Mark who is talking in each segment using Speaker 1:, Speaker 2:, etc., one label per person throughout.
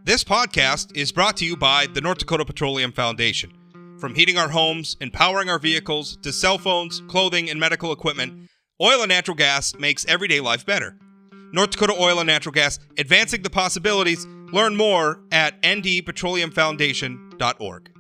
Speaker 1: This podcast is brought to you by the North Dakota Petroleum Foundation. From heating our homes and powering our vehicles to cell phones, clothing, and medical equipment, oil and natural gas makes everyday life better. North Dakota Oil and Natural Gas, advancing the possibilities. Learn more at ndpetroleumfoundation.org.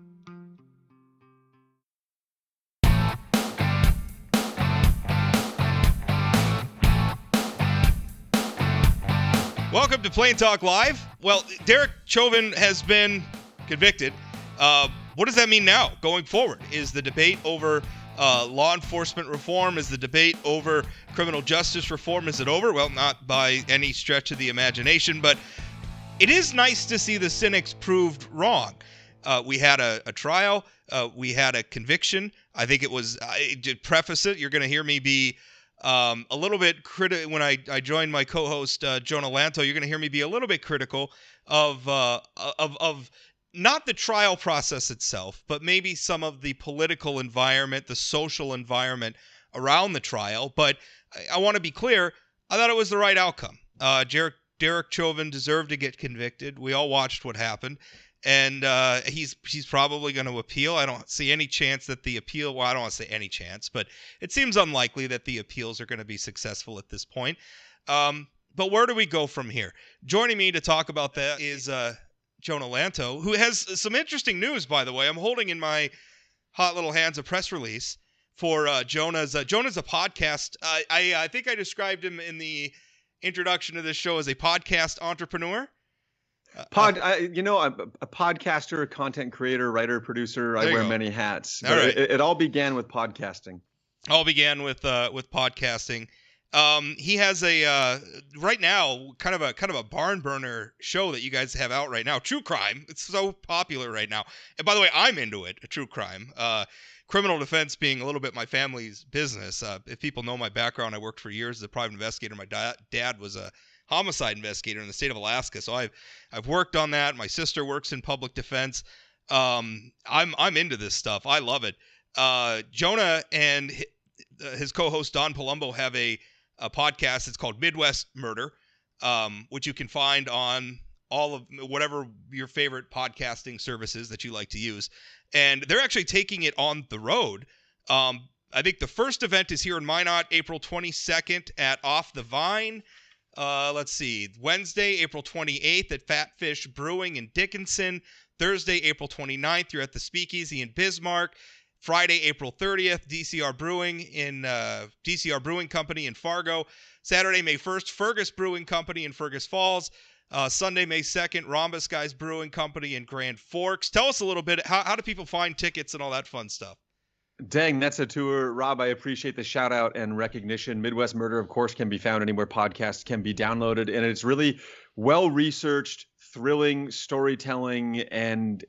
Speaker 1: Welcome to Plain Talk Live. Well, Derek Chauvin has been convicted. What does that mean now, going forward? Is the debate over law enforcement reform? Is the debate over criminal justice reform? Is it over? Well, not by any stretch of the imagination, but it is nice to see the cynics proved wrong. We had a trial. We had a conviction. I think it was, to preface it, you're going to hear me be a little bit critical when I joined my co-host Jonah Lantto. You're going to hear me be a little bit critical of not the trial process itself, but maybe some of the political environment, the social environment around the trial. But I want to be clear. I thought it was the right outcome. Derek Chauvin deserved to get convicted. We all watched what happened. And he's probably going to appeal. I don't see any chance that the appeal, well, I don't want to say any chance, but it seems unlikely that the appeals are going to be successful at this point. But where do we go from here? Joining me to talk about that is Jonah Lantto, who has some interesting news, by the way. I'm holding in my hot little hands a press release for Jonah's. Jonah's a podcast. I think I described him in the introduction to this show as a podcast entrepreneur.
Speaker 2: I'm a podcaster, a content creator, writer, producer. I wear many hats.
Speaker 1: All right.
Speaker 2: It all began with podcasting.
Speaker 1: All began with podcasting. He has a right now kind of a barn burner show that you guys have out right now. True crime. It's so popular right now. And by the way, I'm into it. True crime. Criminal defense being a little bit my family's business. If people know my background, I worked for years as a private investigator. My dad was a homicide investigator in the state of Alaska, so I've worked on that. My sister works in public defense. I'm into this stuff. I love it. Jonah and his co-host Don Palumbo have a podcast. It's called Midwest Murder, which you can find on all of whatever your favorite podcasting services that you like to use. And they're actually taking it on the road. I think the first event is here in Minot, April 22nd at Off the Vine. Let's see, Wednesday, April 28th at Fat Fish Brewing in Dickinson. Thursday, April 29th, you're at the Speakeasy in Bismarck. Friday, April 30th, DCR Brewing Company in Fargo. Saturday, May 1st, Fergus Brewing Company in Fergus Falls. Sunday, May 2nd, Rhombus Guys Brewing Company in Grand Forks. Tell us a little bit, how do people find tickets and all that fun stuff?
Speaker 2: Dang, that's a tour. Rob, I appreciate the shout out and recognition. Midwest Murder, of course, can be found anywhere podcasts can be downloaded. And it's really well-researched, thrilling storytelling and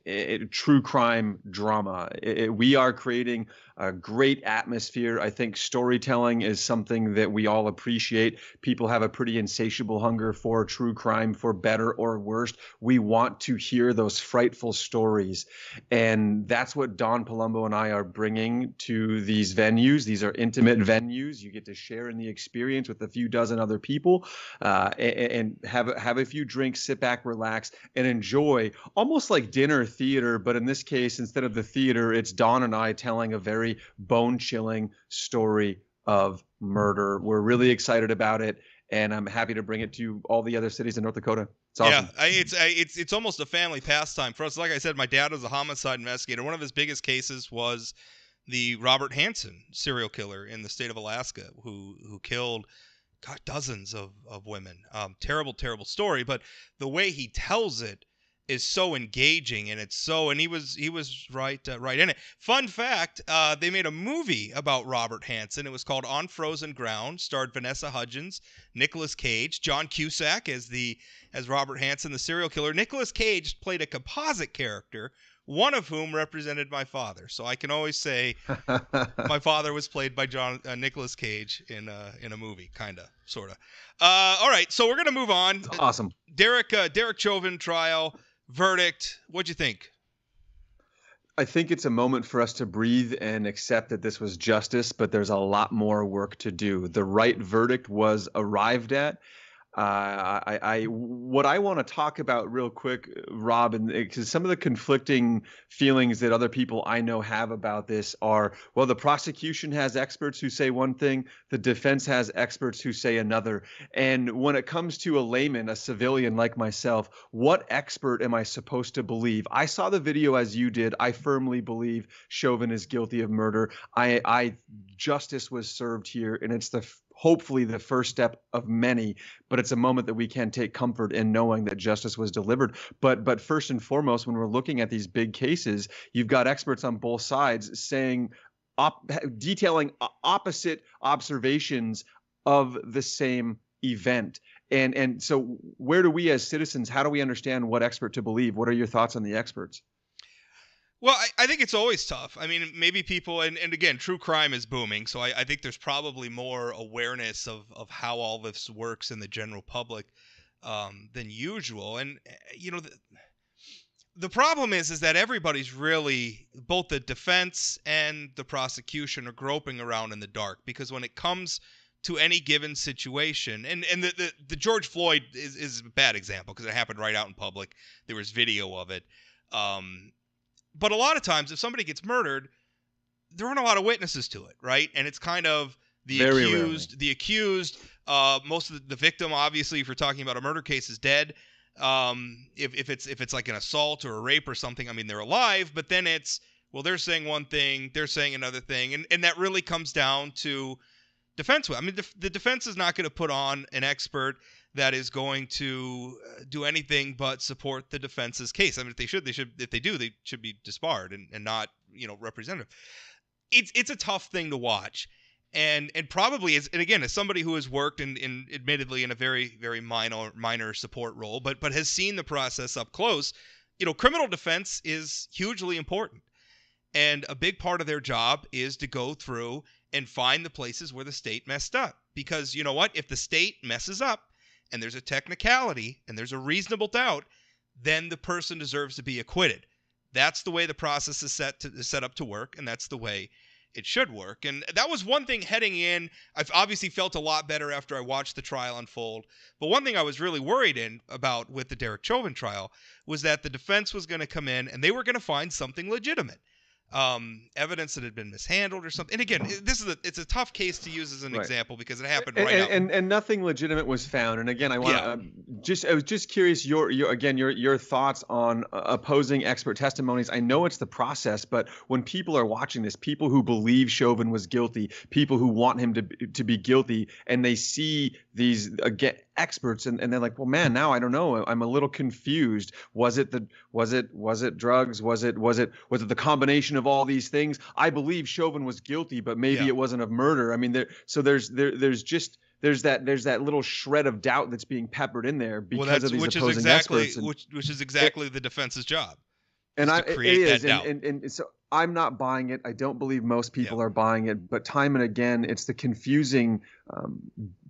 Speaker 2: true crime drama. We are creating a great atmosphere. I think storytelling is something that we all appreciate. People have a pretty insatiable hunger for true crime, for better or worse. We want to hear those frightful stories. And that's what Don Palumbo and I are bringing to these venues. These are intimate venues. You get to share in the experience with a few dozen other people and have a few drinks, sit back, relax, and enjoy, almost like dinner theater. But in this case, instead of the theater, it's Don and I telling a very bone-chilling story of murder. We're really excited about it, and I'm happy to bring it to all the other cities in North Dakota. It's awesome.
Speaker 1: Yeah, it's almost a family pastime for us. Like I said, my dad was a homicide investigator. One of his biggest cases was the Robert Hansen serial killer in the state of Alaska, who killed dozens of women. Terrible, terrible story, but the way he tells it is so engaging, and he was right in it. Fun fact, they made a movie about Robert Hansen. It was called On Frozen Ground, starred Vanessa Hudgens, Nicolas Cage, John Cusack as Robert Hansen, the serial killer. Nicolas Cage played a composite character, one of whom represented my father. So I can always say my father was played by Nicolas Cage in a movie, kind of, sort of. All right, so we're gonna move on.
Speaker 2: That's awesome.
Speaker 1: Derek Chauvin trial. Verdict. What'd you think?
Speaker 2: I think it's a moment for us to breathe and accept that this was justice, but there's a lot more work to do. The right verdict was arrived at. What I want to talk about real quick, Rob, and because some of the conflicting feelings that other people I know have about this are, well, the prosecution has experts who say one thing, the defense has experts who say another. And when it comes to a layman, a civilian like myself, what expert am I supposed to believe? I saw the video as you did. I firmly believe Chauvin is guilty of murder. Justice was served here, and it's hopefully the first step of many, but it's a moment that we can take comfort in knowing that justice was delivered. But first and foremost, when we're looking at these big cases, you've got experts on both sides saying detailing opposite observations of the same event. And so where do we as citizens, how do we understand what expert to believe? What are your thoughts on the experts?
Speaker 1: Well, I think it's always tough. I mean, maybe people, and again, true crime is booming, so I think there's probably more awareness of how all this works in the general public than usual. And, the problem is that everybody's really, both the defense and the prosecution are groping around in the dark, because when it comes to any given situation, and the George Floyd is a bad example because it happened right out in public. There was video of it. But a lot of times, if somebody gets murdered, there aren't a lot of witnesses to it, right? And it's kind of
Speaker 2: Very rarely.
Speaker 1: the accused. Most of the victim, obviously, if you're talking about a murder case, is dead. If it's like an assault or a rape or something, I mean, they're alive. But then it's, well, they're saying one thing, they're saying another thing, and that really comes down to defense. I mean, the defense is not going to put on an expert that is going to do anything but support the defense's case. I mean, if they should be disbarred and not, representative. It's a tough thing to watch. And probably and again, as somebody who has worked in admittedly in a very, very minor support role, but has seen the process up close, criminal defense is hugely important. And a big part of their job is to go through and find the places where the state messed up. Because you know what? If the state messes up, and there's a technicality, and there's a reasonable doubt, then the person deserves to be acquitted. That's the way the process is set up to work, and that's the way it should work. And that was one thing heading in. I've obviously felt a lot better after I watched the trial unfold. But one thing I was really worried about with the Derek Chauvin trial was that the defense was going to come in, and they were going to find something legitimate. Evidence that had been mishandled or something. And again, it's a tough case to use as an example because it happened right out.
Speaker 2: And nothing legitimate was found. And again, I was just curious your thoughts on opposing expert testimonies. I know it's the process, but when people are watching this, people who believe Chauvin was guilty, people who want him to be guilty, and they see these experts and they're like, well, man, now I don't know. I'm a little confused. Was it drugs? Was it the combination of all these things? I believe Chauvin was guilty, but maybe it wasn't of murder. I mean, there's that little shred of doubt that's being peppered in there because of these opposing experts.
Speaker 1: Which is exactly the defense's job.
Speaker 2: And
Speaker 1: and
Speaker 2: so I'm not buying it. I don't believe most people are buying it. But time and again, it's the confusing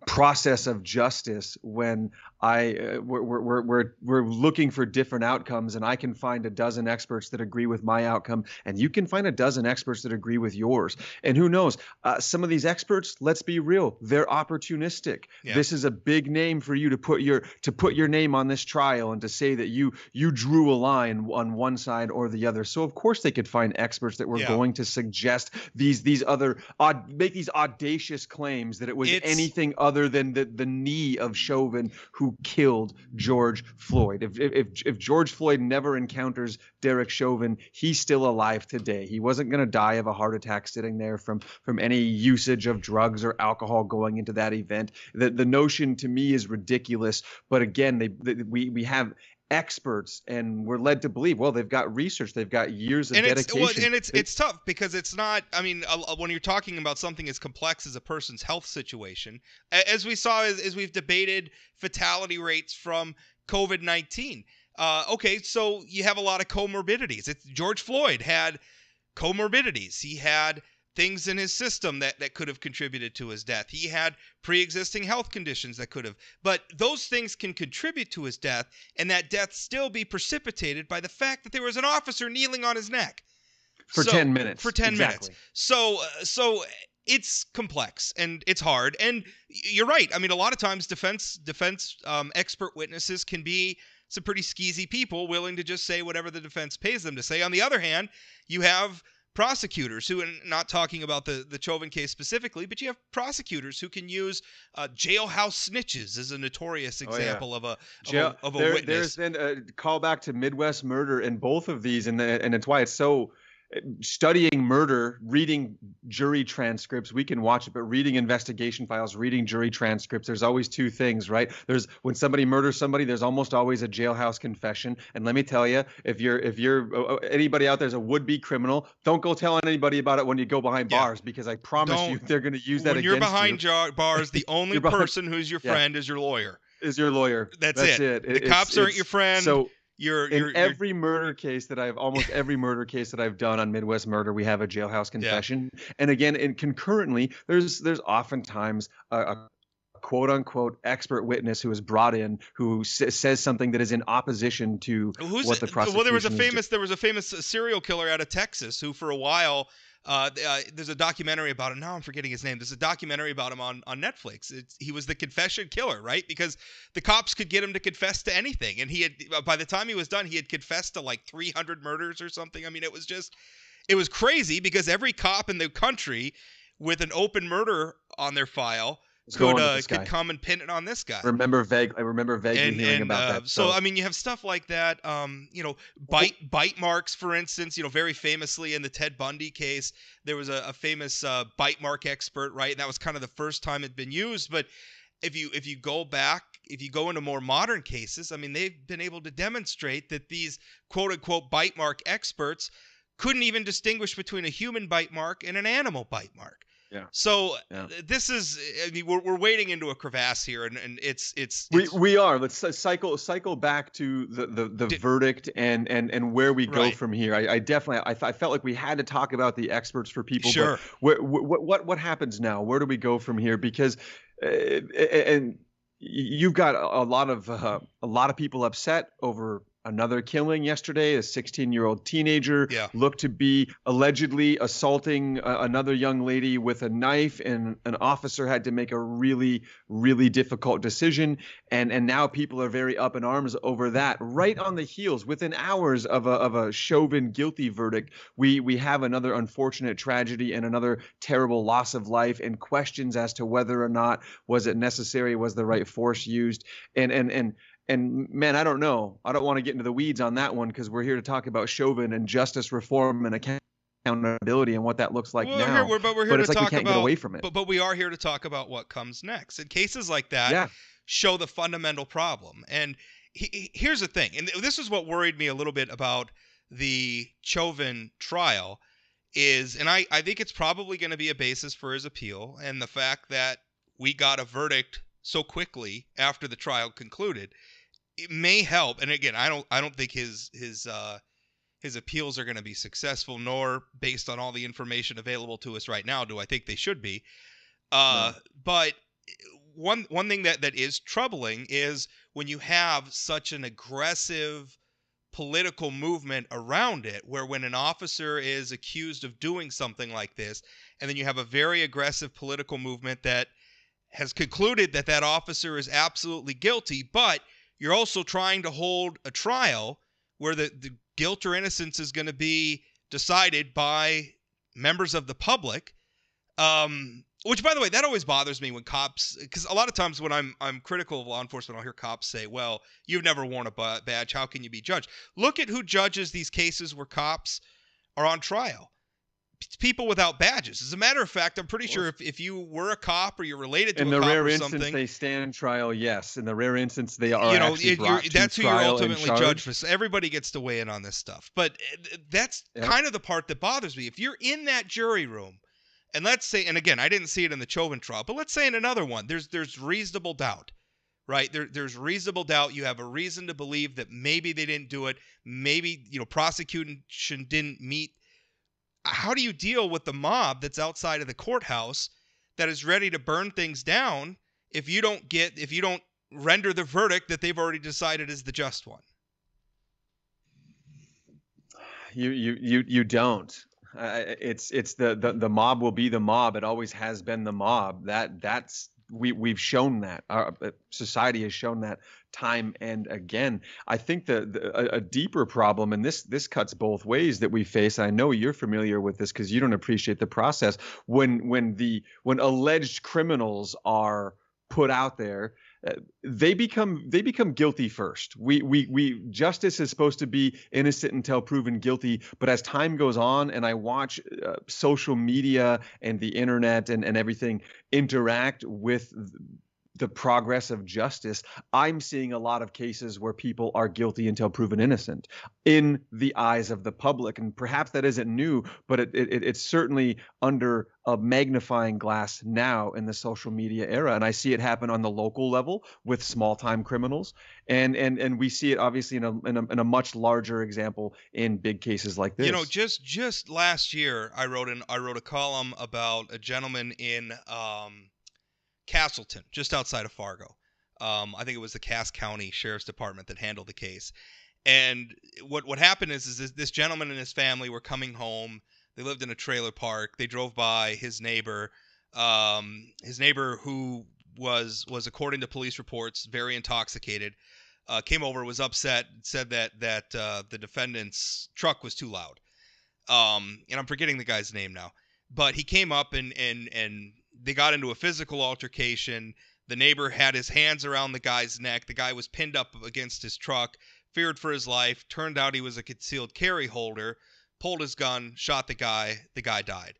Speaker 2: process of justice when we're looking for different outcomes, and I can find a dozen experts that agree with my outcome, and you can find a dozen experts that agree with yours. And who knows? Some of these experts, let's be real, they're opportunistic. Yeah. This is a big name for you to put your name on this trial and to say that you drew a line on one side or the other. So of course they could find experts that were going to suggest these other make these audacious claims that it was anything other than the knee of Chauvin who killed George Floyd. If George Floyd never encounters Derek Chauvin, he's still alive today. He wasn't going to die of a heart attack sitting there from any usage of drugs or alcohol going into that event. The notion to me is ridiculous. But again, we have experts, and we're led to believe, well, they've got research, they've got years of dedication.
Speaker 1: It's tough because it's not, I mean, when you're talking about something as complex as a person's health situation, as we saw, as we've debated fatality rates from COVID-19. Okay, so you have a lot of comorbidities. George Floyd had comorbidities. He had things in his system that could have contributed to his death. He had pre-existing health conditions that could have. But those things can contribute to his death, and that death still be precipitated by the fact that there was an officer kneeling on his neck.
Speaker 2: For 10 minutes.
Speaker 1: For 10 minutes. So it's complex and it's hard. And you're right. I mean, a lot of times defense expert witnesses can be some pretty skeezy people willing to just say whatever the defense pays them to say. On the other hand, you have prosecutors who, and not talking about the Chauvin case specifically, but you have prosecutors who can use jailhouse snitches as a notorious example of a witness.
Speaker 2: There's been a callback to Midwest Murder in both of these, and it's why it's so. Studying murder, reading jury transcripts, we can watch it, but reading investigation files, reading jury transcripts, there's always two things, right? There's when somebody murders somebody, there's almost always a jailhouse confession. And let me tell you, if you're anybody out there's a would-be criminal, don't go telling anybody about it when you go behind bars, because I promise you they're going to use that against you.
Speaker 1: When you're behind bars, the only person who's your friend is your lawyer.
Speaker 2: Is your lawyer. That's it.
Speaker 1: The cops aren't your friend.
Speaker 2: So every murder case that almost every murder case that I've done on Midwest Murder, we have a jailhouse confession. Yeah. And again, and concurrently, there's oftentimes a quote unquote expert witness who is brought in who says something that is in opposition to what the prosecution.
Speaker 1: Well, there was a famous serial killer out of Texas who, for a while. There's a documentary about him. Now I'm forgetting his name. There's a documentary about him on Netflix. He was the confession killer, right? Because the cops could get him to confess to anything. And he had, by the time he was done, he had confessed to like 300 murders or something. I mean, it was crazy because every cop in the country with an open murder on their file could come and pin it on this guy.
Speaker 2: I remember vaguely hearing about that.
Speaker 1: So I mean, you have stuff like that. Bite marks, for instance. Very famously in the Ted Bundy case, there was a famous bite mark expert, right? And that was kind of the first time it'd been used. But if you go back, if you go into more modern cases, I mean, they've been able to demonstrate that these quote unquote bite mark experts couldn't even distinguish between a human bite mark and an animal bite mark.
Speaker 2: Yeah.
Speaker 1: So this is, I mean, we're wading into a crevasse here, and it's
Speaker 2: we are. Let's cycle back to the verdict and where we go from here. I definitely I felt like we had to talk about the experts for people.
Speaker 1: Sure.
Speaker 2: But what happens now? Where do we go from here? Because and you've got a lot of people upset over another killing yesterday. A 16-year-old teenager looked to be allegedly assaulting another young lady with a knife, and an officer had to make a really, really difficult decision. And now people are very up in arms over that. Right on the heels, within hours of a Chauvin guilty verdict, we have another unfortunate tragedy and another terrible loss of life, and questions as to whether or not was it necessary, was the right force used, and man, I don't know. I don't want to get into the weeds on that one because we're here to talk about Chauvin and justice reform and accountability and what that looks like now.
Speaker 1: But it's like we
Speaker 2: can't get away from it.
Speaker 1: But we are here to talk about what comes next. And cases like that show the fundamental problem. And here's the thing, and this is what worried me a little bit about the Chauvin trial is, and I think it's probably going to be a basis for his appeal, and the fact that we got a verdict so quickly after the trial concluded. It may help, and again, I don't think his appeals are going to be successful, nor based on all the information available to us right now do I think they should be. But one thing that is troubling is when you have such an aggressive political movement around it, where when an officer is accused of doing something like this, and then you have a very aggressive political movement that has concluded that officer is absolutely guilty, but you're also trying to hold a trial where the guilt or innocence is going to be decided by members of the public. Which, by the way, that always bothers me when cops, because a lot of times when I'm critical of law enforcement, I'll hear cops say, well, you've never worn a badge. How can you be judged? Look at who judges these cases where cops are on trial. It's people without badges. As a matter of fact, I'm pretty sure if you were a cop or you're related to a cop or something. In the rare instance
Speaker 2: they stand trial, yes. In the rare instance they are actually brought to
Speaker 1: that's who
Speaker 2: trial
Speaker 1: you're ultimately
Speaker 2: and
Speaker 1: judged for. So everybody gets to weigh in on this stuff. But that's kind of the part that bothers me. If you're in that jury room, and let's say, and again, I didn't see it in the Chauvin trial, but let's say in another one, there's reasonable doubt. Right? There's reasonable doubt. You have a reason to believe that maybe they didn't do it. Maybe, prosecution didn't meet. How do you deal with the mob that's outside of the courthouse that is ready to burn things down if you don't render the verdict that they've already decided is the just one?
Speaker 2: You don't. It's the mob will be the mob. It always has been the mob. We've shown that. Our society has shown that time and again. I think a deeper problem, and this cuts both ways that we face. I know you're familiar with this because you don't appreciate the process when alleged criminals are put out there. They become guilty first. We justice is supposed to be innocent until proven guilty, but as time goes on, and I watch social media and the internet and everything interact with the progress of justice, I'm seeing a lot of cases where people are guilty until proven innocent in the eyes of the public. And perhaps that isn't new, but it's certainly under a magnifying glass now in the social media era. And I see it happen on the local level with small time criminals. And we see it obviously in a much larger example in big cases like this.
Speaker 1: You know, just last year, I wrote a column about a gentleman in Castleton, just outside of Fargo. I think it was the Cass County Sheriff's Department that handled the case. And what happened is this gentleman and his family were coming home. They lived in a trailer park. They drove by his neighbor. His neighbor, who was according to police reports, very intoxicated, came over, was upset, said that the defendant's truck was too loud. And I'm forgetting the guy's name now. But he came up and they got into a physical altercation. The neighbor had his hands around the guy's neck. The guy was pinned up against his truck, feared for his life. Turned out he was a concealed carry holder, pulled his gun, shot the guy. The guy died.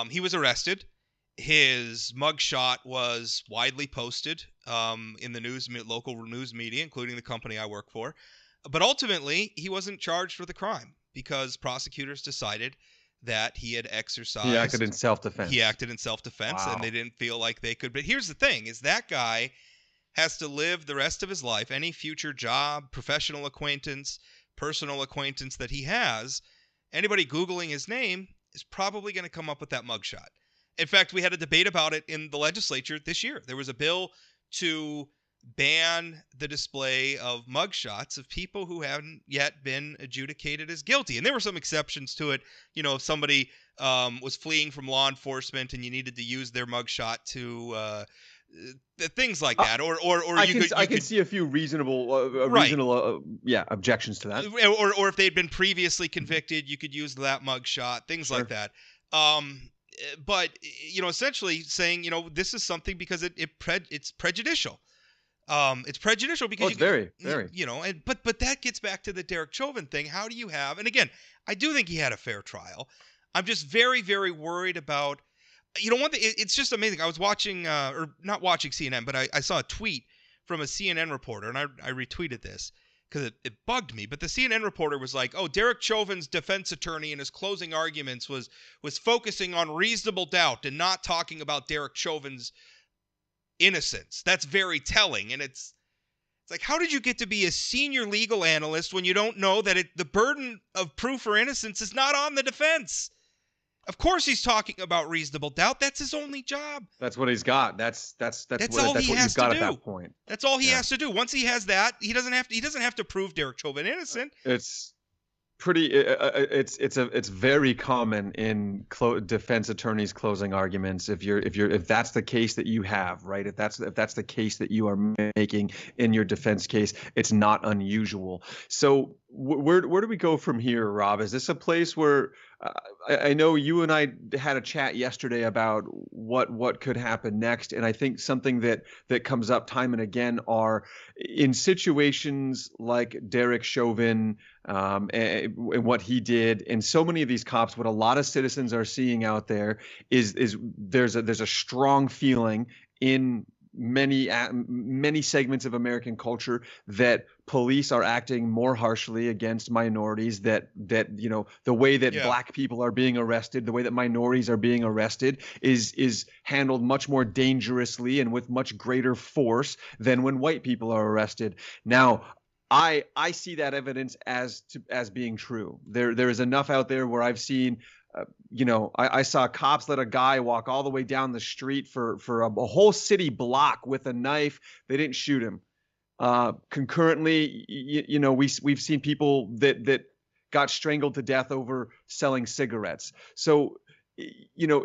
Speaker 1: He was arrested. His mugshot was widely posted in the local news media, including the company I work for. But ultimately, he wasn't charged with a crime because prosecutors decided that he had exercised.
Speaker 2: He acted in self-defense.
Speaker 1: Wow. And they didn't feel like they could. But here's the thing, is that guy has to live the rest of his life, any future job, professional acquaintance, personal acquaintance that he has, anybody Googling his name is probably going to come up with that mugshot. In fact, we had a debate about it in the legislature this year. There was a bill to ban the display of mugshots of people who haven't yet been adjudicated as guilty. And there were some exceptions to it. You know, if somebody was fleeing from law enforcement and you needed to use their mugshot to things like that,
Speaker 2: I can see a few reasonable objections to that.
Speaker 1: Or if they'd been previously convicted, you could use that mugshot, things like that. But you know, essentially saying, you know, this is something because it's prejudicial. It's prejudicial because
Speaker 2: it's very,
Speaker 1: you know, but that gets back to the Derek Chauvin thing. How do you have? And again, I do think he had a fair trial. I'm just very, very worried about. You know, one thing. It's just amazing. I was watching, or not watching CNN, but I saw a tweet from a CNN reporter, and I retweeted this because it bugged me. But the CNN reporter was like, "Oh, Derek Chauvin's defense attorney in his closing arguments was focusing on reasonable doubt and not talking about Derek Chauvin's innocence. That's very telling." And it's like, how did you get to be a senior legal analyst when you don't know that the burden of proof or innocence is not on the defense? Of course he's talking about reasonable doubt. That's his only job.
Speaker 2: That's what he's got. That's
Speaker 1: all he has to do.
Speaker 2: At that point.
Speaker 1: That's all he has to do. Once he has that, he doesn't have to prove Derek Chauvin innocent.
Speaker 2: It's pretty. It's very common in defense attorneys' closing arguments. If that's the case that you have, right? If that's the case that you are making in your defense case, it's not unusual. So where do we go from here, Rob? Is this a place where I know you and I had a chat yesterday about what could happen next, and I think something that comes up time and again are in situations like Derek Chauvin and what he did, and so many of these cops. What a lot of citizens are seeing out there is there's a strong feeling in many segments of American culture that police are acting more harshly against minorities, that you know, the way that black people are being arrested, the way that minorities are being arrested is handled much more dangerously and with much greater force than when white people are arrested. Now, I see that evidence as being true. There is enough out there where I've seen I saw cops let a guy walk all the way down the street for a whole city block with a knife. They didn't shoot him. Concurrently, we've seen people that got strangled to death over selling cigarettes. So,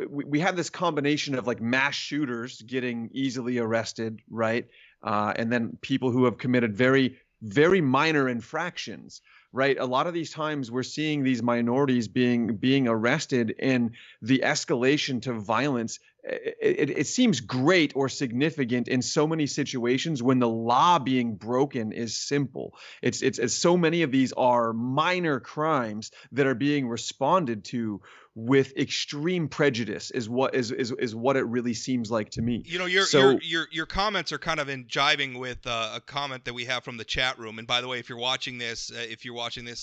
Speaker 2: we have this combination of like mass shooters getting easily arrested, right? And then people who have committed very, very minor infractions, right? A lot of these times we're seeing these minorities being arrested, and the escalation to violence, it seems great or significant in so many situations when the law being broken is simple. It's so many of these are minor crimes that are being responded to with extreme prejudice is what it really seems like to me.
Speaker 1: You know, your
Speaker 2: So,
Speaker 1: your comments are kind of in jiving with a comment that we have from the chat room. And by the way, if you're watching this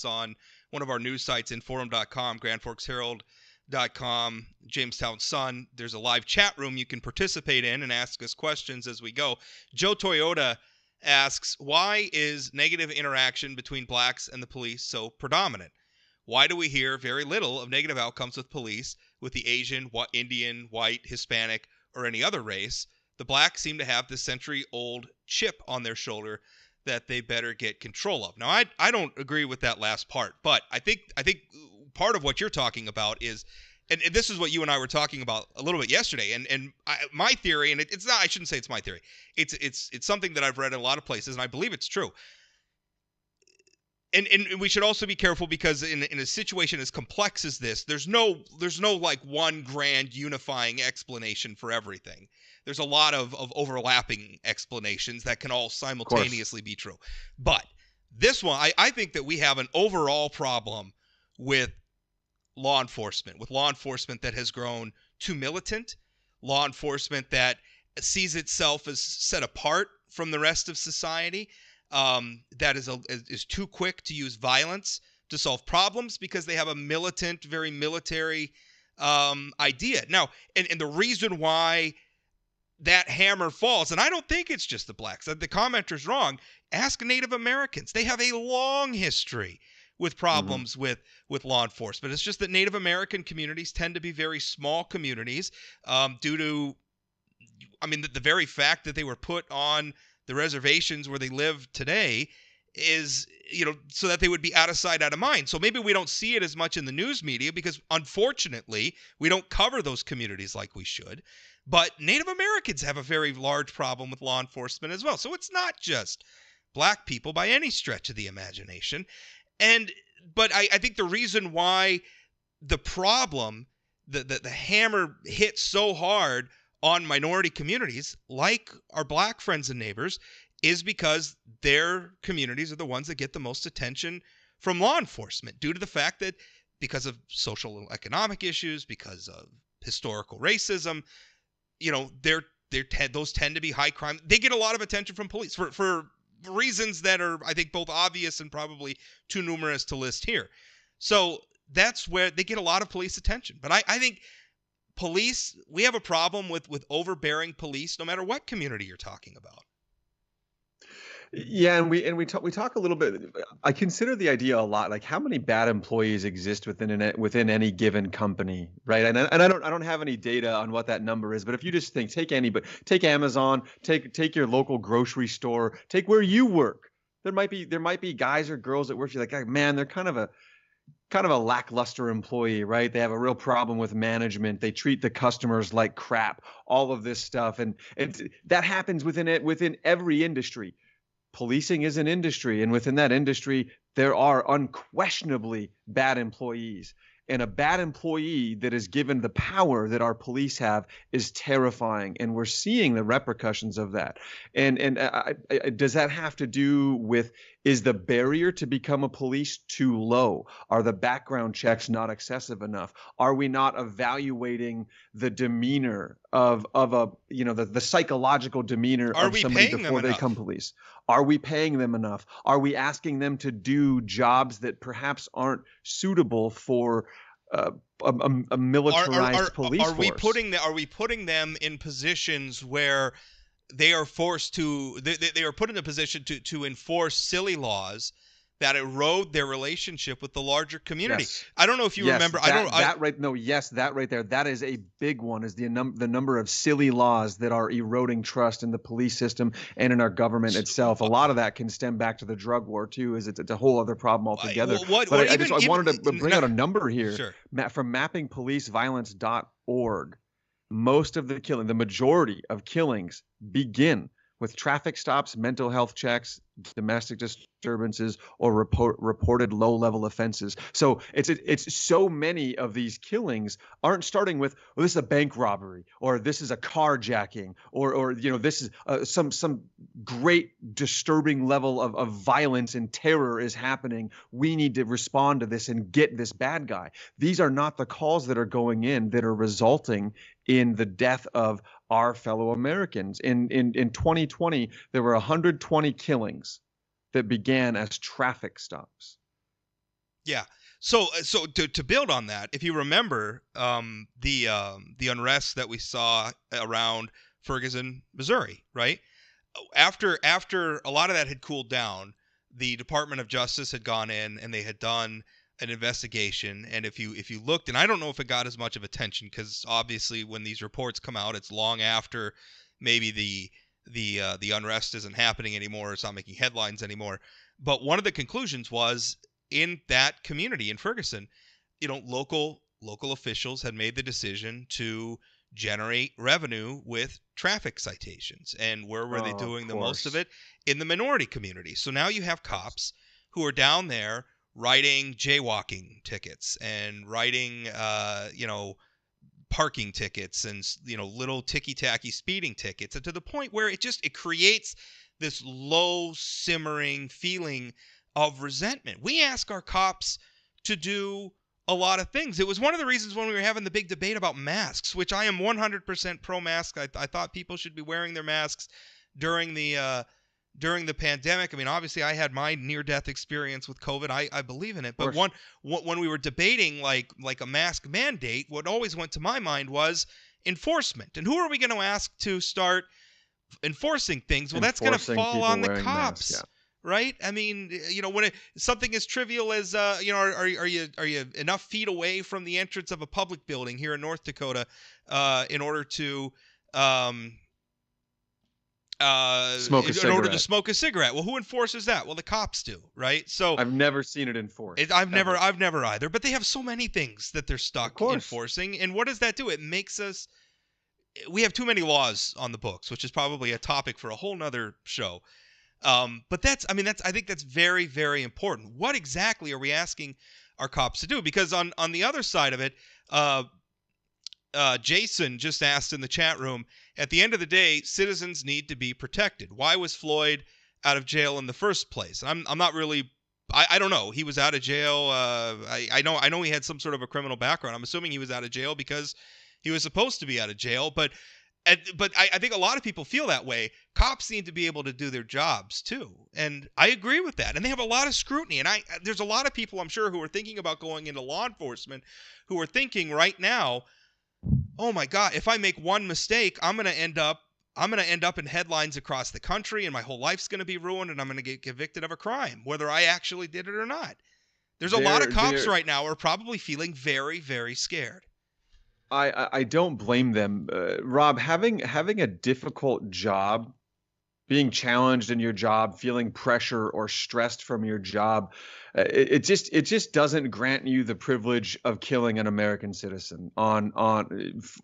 Speaker 1: on one of our news sites, Inforum.com, GrandForksHerald.com, Jamestown Sun, there's a live chat room you can participate in and ask us questions as we go. Joe Toyota asks, why is negative interaction between blacks and the police so predominant? Why do we hear very little of negative outcomes with police with the Asian, Indian, white, Hispanic, or any other race? The blacks seem to have this century-old chip on their shoulder that they better get control of. Now, I don't agree with that last part, but I think part of what you're talking about is, and this is what you and I were talking about a little bit yesterday, and my theory, and it's not, I shouldn't say it's my theory, it's something that I've read in a lot of places, and I believe it's true. And we should also be careful because in a situation as complex as this, there's no like one grand unifying explanation for everything. There's a lot of overlapping explanations that can all simultaneously be true. But this one, I think that we have an overall problem with law enforcement that has grown too militant, law enforcement that sees itself as set apart from the rest of society, that is too quick to use violence to solve problems because they have a militant, very military idea. Now, and the reason why that hammer falls, and I don't think it's just the blacks. The commenter's wrong. Ask Native Americans. They have a long history with problems with law enforcement. It's just that Native American communities tend to be very small communities due to, I mean, the very fact that they were put on the reservations where they live today is, so that they would be out of sight, out of mind. So maybe we don't see it as much in the news media because, unfortunately, we don't cover those communities like we should. But Native Americans have a very large problem with law enforcement as well. So it's not just black people by any stretch of the imagination. But I think the reason why the problem, the hammer hits so hard on minority communities like our black friends and neighbors is because their communities are the ones that get the most attention from law enforcement due to the fact that because of social and economic issues, because of historical racism, those tend to be high crime. They get a lot of attention from police for reasons that are, I think, both obvious and probably too numerous to list here. So that's where they get a lot of police attention. But I think police, we have a problem with overbearing police no matter what community you're talking about.
Speaker 2: Yeah, and we talk a little bit. I consider the idea a lot, like how many bad employees exist within any given company, right? And I don't have any data on what that number is, but if you just take Amazon, take your local grocery store, take where you work. There might be guys or girls that work for you, like, man, they're kind of a lackluster employee, right? They have a real problem with management. They treat the customers like crap. All of this stuff, and that happens within every industry. Policing is an industry, and within that industry, there are unquestionably bad employees. And a bad employee that is given the power that our police have is terrifying, and we're seeing the repercussions of that. And does that have to do with, is the barrier to become a police too low? Are the background checks not excessive enough? Are we not evaluating the demeanor of the psychological demeanor of somebody before they become police? Are we paying them enough? Are we asking them to do jobs that perhaps aren't suitable for a militarized police force?
Speaker 1: Are we putting them in positions where they are forced to? They are put in a position to enforce silly laws that erode their relationship with the larger community.
Speaker 2: Yes.
Speaker 1: I don't know if you
Speaker 2: Yes,
Speaker 1: remember.
Speaker 2: that right there. That is a big one, is the number of silly laws that are eroding trust in the police system and in our government itself. A lot of that can stem back to the drug war too, is it's a whole other problem altogether. But I wanted to bring out a number here
Speaker 1: Sure.
Speaker 2: from mappingpoliceviolence.org. Most of the majority of killings begin with traffic stops, mental health checks, domestic disturbances, or reported low-level offenses. So it's so many of these killings aren't starting with, well, this is a bank robbery, or this is a carjacking, or this is some great disturbing level of violence and terror is happening. We need to respond to this and get this bad guy. These are not the calls that are going in that are resulting in the death of our fellow Americans. In 2020, there were 120 killings that began as traffic stops.
Speaker 1: Yeah. So to build on that, if you remember the unrest that we saw around Ferguson, Missouri, right? After a lot of that had cooled down, the Department of Justice had gone in and they had done an investigation. And if you looked, and I don't know if it got as much of attention, because obviously when these reports come out, it's long after maybe the unrest isn't happening anymore, it's not making headlines anymore. But one of the conclusions was, in that community in Ferguson, local officials had made the decision to generate revenue with traffic citations. And where were they doing the most of it? In the minority community. So now you have cops who are down there writing jaywalking tickets and writing parking tickets and little ticky-tacky speeding tickets, and to the point where it creates this low simmering feeling of resentment. We ask our cops to do a lot of things. It was one of the reasons when we were having the big debate about masks, which I am 100% pro-mask. I thought people should be wearing their masks during the pandemic. I mean, obviously, I had my near-death experience with COVID. I believe in it. But when we were debating like a mask mandate, what always went to my mind was enforcement. And who are we going to ask to start enforcing things? Well, that's going to fall on the cops. Masks, yeah. Right? I mean, when something as trivial as, are you enough feet away from the entrance of a public building here in North Dakota in order to to smoke a cigarette? Well, who enforces that? Well, the cops do, right? So
Speaker 2: I've never seen it enforced.
Speaker 1: I've never either. But they have so many things that they're stuck enforcing, and what does that do? It makes us. We have too many laws on the books, which is probably a topic for a whole nother show. But I think that's very, very important. What exactly are we asking our cops to do? Because on the other side of it, Jason just asked in the chat room, at the end of the day, citizens need to be protected. Why was Floyd out of jail in the first place? I'm not really, I don't know. He was out of jail. I know he had some sort of a criminal background. I'm assuming he was out of jail because he was supposed to be out of jail, but I think a lot of people feel that way. Cops need to be able to do their jobs too, and I agree with that. And they have a lot of scrutiny. And there's a lot of people, I'm sure, who are thinking about going into law enforcement, who are thinking right now, oh my God, if I make one mistake, I'm gonna end up in headlines across the country, and my whole life's gonna be ruined, and I'm gonna get convicted of a crime, whether I actually did it or not. There's a lot of cops right now who are probably feeling very, very scared.
Speaker 2: I don't blame them. Rob, having a difficult job, being challenged in your job, feeling pressure or stressed from your job, it just doesn't grant you the privilege of killing an American citizen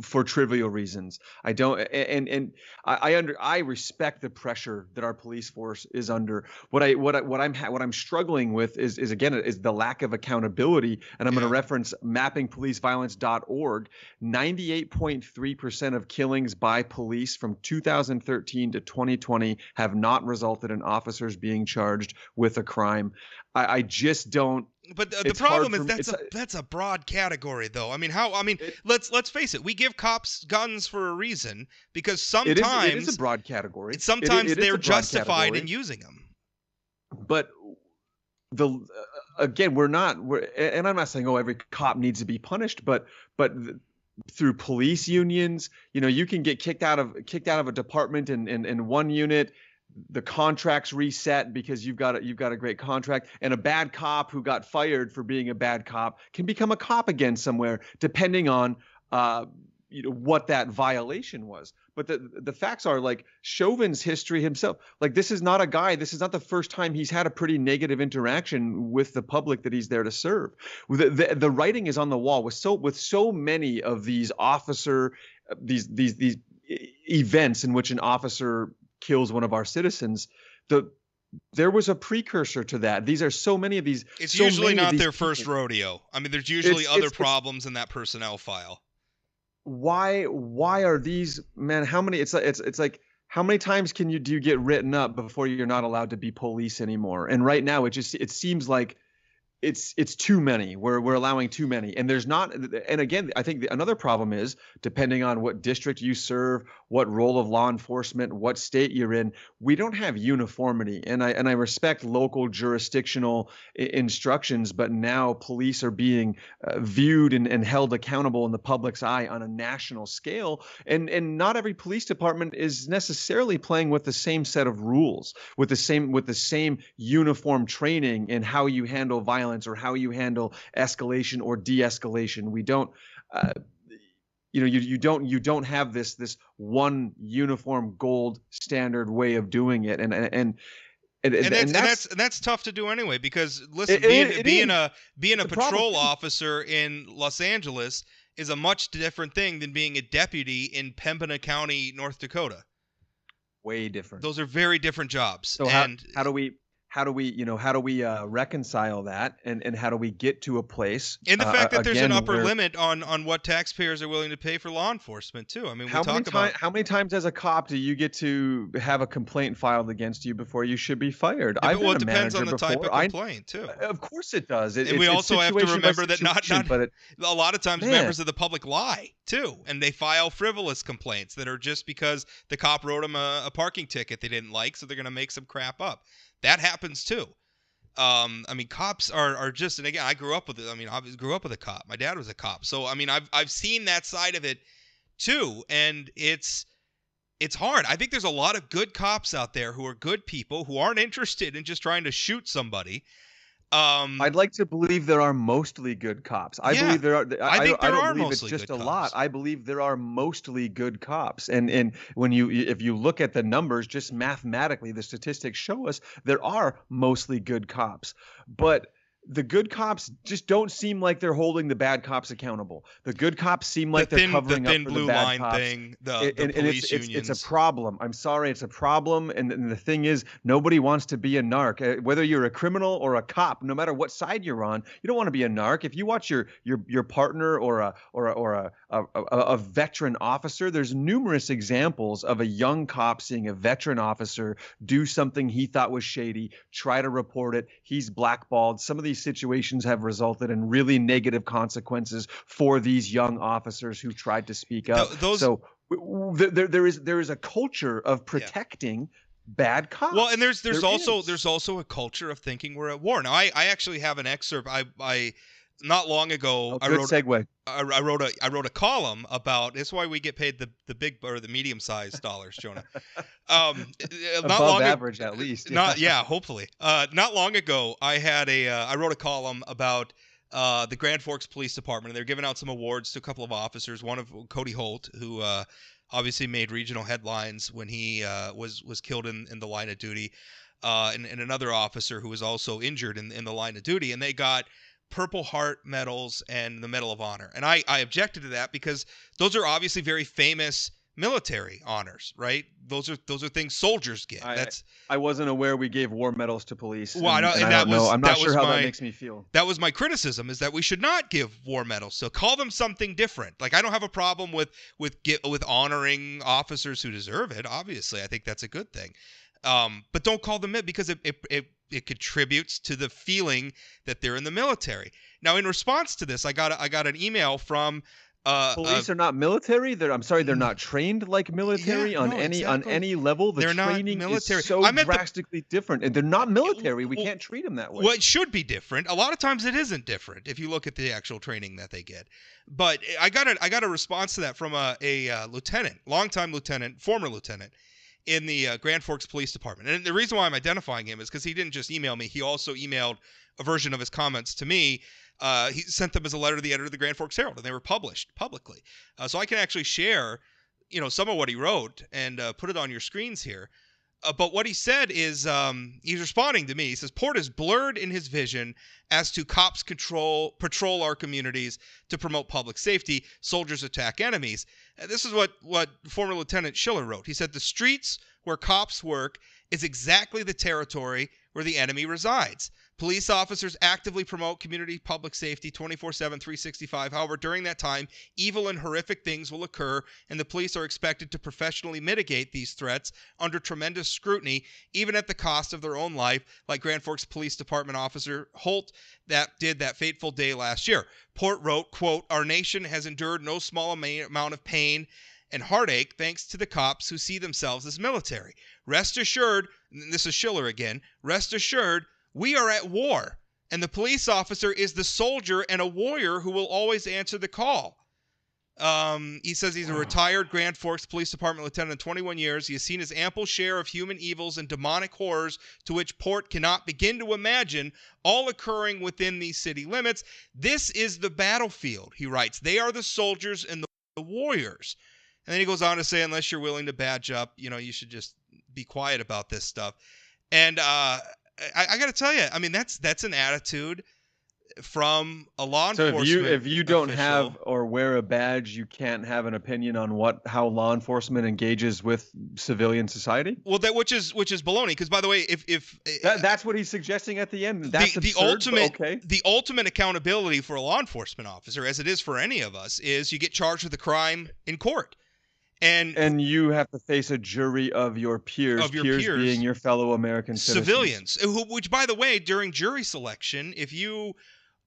Speaker 2: for trivial reasons. I don't, and I respect the pressure that our police force is under. What I'm struggling with is the lack of accountability. And I'm going to reference mappingpoliceviolence.org. 98.3% of killings by police from 2013 to 2020 have not resulted in officers being charged with a crime. I just don't.
Speaker 1: But the problem is that's a broad category, though. I mean, let's face it. We give cops guns for a reason, because sometimes
Speaker 2: it is a broad category.
Speaker 1: Sometimes they're justified in using them.
Speaker 2: But we're not. And I'm not saying every cop needs to be punished, but through police unions, you can get kicked out of a department in one unit. the contract's reset because you've got a great contract, and a bad cop who got fired for being a bad cop can become a cop again somewhere, depending on what that violation was. But the facts are, like, Chauvin's history himself, like, this is not the first time he's had a pretty negative interaction with the public that he's there to serve. The writing is on the wall with so many of these these events in which an officer kills one of our citizens. There was a precursor to that. These are so many of these.
Speaker 1: It's usually not their first rodeo. I mean, there's usually other problems in that personnel file.
Speaker 2: Why are these, man? How many? It's like, how many times do you get written up before you're not allowed to be police anymore? And right now, it seems like it's too many. We're allowing too many, and there's not. And again, I think another problem is, depending on what district you serve, what role of law enforcement, what state you're in, we don't have uniformity. And I respect local jurisdictional instructions, but now police are being viewed and held accountable in the public's eye on a national scale, and not every police department is necessarily playing with the same set of rules, with the same uniform training in how you handle violence or how you handle escalation or de-escalation. We don't, you don't have this one uniform gold standard way of doing it, and
Speaker 1: that's tough to do anyway, because listen, being a patrol officer in Los Angeles is a much different thing than being a deputy in Pembina County, North Dakota.
Speaker 2: Way different.
Speaker 1: Those are very different jobs.
Speaker 2: So how do we reconcile that, and how do we get to a place?
Speaker 1: And the fact that there's an upper limit on what taxpayers are willing to pay for law enforcement too. I mean, how
Speaker 2: many times as a cop do you get to have a complaint filed against you before you should be fired?
Speaker 1: Yeah, it depends on the type of complaint too.
Speaker 2: Of course it does.
Speaker 1: And we also have to remember that a lot of times members of the public lie too, and they file frivolous complaints that are just because the cop wrote them a parking ticket they didn't like, so they're going to make some crap up. That happens too. I mean, cops are just, and again, I grew up with it. I mean, I grew up with a cop. My dad was a cop, so I mean, I've seen that side of it too, and it's hard. I think there's a lot of good cops out there who are good people who aren't interested in just trying to shoot somebody.
Speaker 2: I'd like to believe there are mostly good cops. I believe there are. I don't believe it's just a lot. I believe there are mostly good cops. And if you look at the numbers, just mathematically, the statistics show us there are mostly good cops. But the good cops just don't seem like they're holding the bad cops accountable. The good cops seem like they're covering up for the bad cops.
Speaker 1: The police unions.
Speaker 2: It's a problem. I'm sorry, it's a problem. And the thing is, nobody wants to be a narc. Whether you're a criminal or a cop, no matter what side you're on, you don't want to be a narc. If you watch your partner or a veteran officer, there's numerous examples of a young cop seeing a veteran officer do something he thought was shady, try to report it. He's blackballed. Some of these situations have resulted in really negative consequences for these young officers who tried to speak up. So there is a culture of protecting bad cops.
Speaker 1: Well, and there's also a culture of thinking we're at war. Now, I actually have an excerpt. I not long ago, I wrote a column about. That's why we get paid the big or the medium sized dollars, Jonah.
Speaker 2: Above average, at least.
Speaker 1: Hopefully. Not long ago, I wrote a column about the Grand Forks Police Department, and they're giving out some awards to a couple of officers. One of Cody Holt, who obviously made regional headlines when he was killed in the line of duty, and another officer who was also injured in the line of duty, and they got Purple Heart medals and the Medal of Honor. And I objected to that because those are obviously very famous military honors, right? Those are things soldiers get.
Speaker 2: I wasn't aware we gave war medals to police.
Speaker 1: Well, I don't know. I'm not sure how that
Speaker 2: makes me feel.
Speaker 1: That was my criticism, is that we should not give war medals. So call them something different. Like, I don't have a problem with honoring officers who deserve it. Obviously, I think that's a good thing. But don't call them it, because it contributes to the feeling that they're in the military. Now, in response to this, I got an email from
Speaker 2: police are not military. They're not trained like military on any level. The training military. Is so drastically different, and they're not military. We can't treat them that way.
Speaker 1: Well, it should be different. A lot of times it isn't different if you look at the actual training that they get. But I got a response to that from a lieutenant, longtime lieutenant, former lieutenant. in the Grand Forks Police Department. And the reason why I'm identifying him is because he didn't just email me. He also emailed a version of his comments to me. He sent them as a letter to the editor of the Grand Forks Herald, and they were published publicly. So I can actually share, some of what he wrote and put it on your screens here. But what he said is he's responding to me. He says, Port is blurred in his vision as to cops patrol our communities to promote public safety. Soldiers attack enemies. And this is what former Lieutenant Schiller wrote. He said, the streets where cops work is exactly the territory where the enemy resides. Police officers actively promote community public safety 24/7, 365. However, during that time, evil and horrific things will occur, and the police are expected to professionally mitigate these threats under tremendous scrutiny, even at the cost of their own life, like Grand Forks Police Department officer Holt that did that fateful day last year. Port wrote, quote, our nation has endured no small amount of pain and heartache thanks to the cops who see themselves as military. Rest assured, and this is Schiller again, rest assured, we are at war, and the police officer is the soldier and a warrior who will always answer the call. He says he's a retired Grand Forks Police Department lieutenant in 21 years. He has seen his ample share of human evils and demonic horrors to which Port cannot begin to imagine, all occurring within these city limits. This is the battlefield, he writes. They are the soldiers and the warriors. And then he goes on to say, unless you're willing to badge up, you should just be quiet about this stuff. And I got to tell you, I mean, that's an attitude from a law enforcement.
Speaker 2: So if you don't
Speaker 1: official.
Speaker 2: have or wear a badge, you can't have an opinion on how law enforcement engages with civilian society.
Speaker 1: Well, which is baloney. Because by the way, if
Speaker 2: that's what he's suggesting at the end, that's
Speaker 1: the ultimate accountability for a law enforcement officer, as it is for any of us, is you get charged with a crime in court. And
Speaker 2: you have to face a jury of your peers, being your fellow American
Speaker 1: civilians. Which, by the way, during jury selection, if you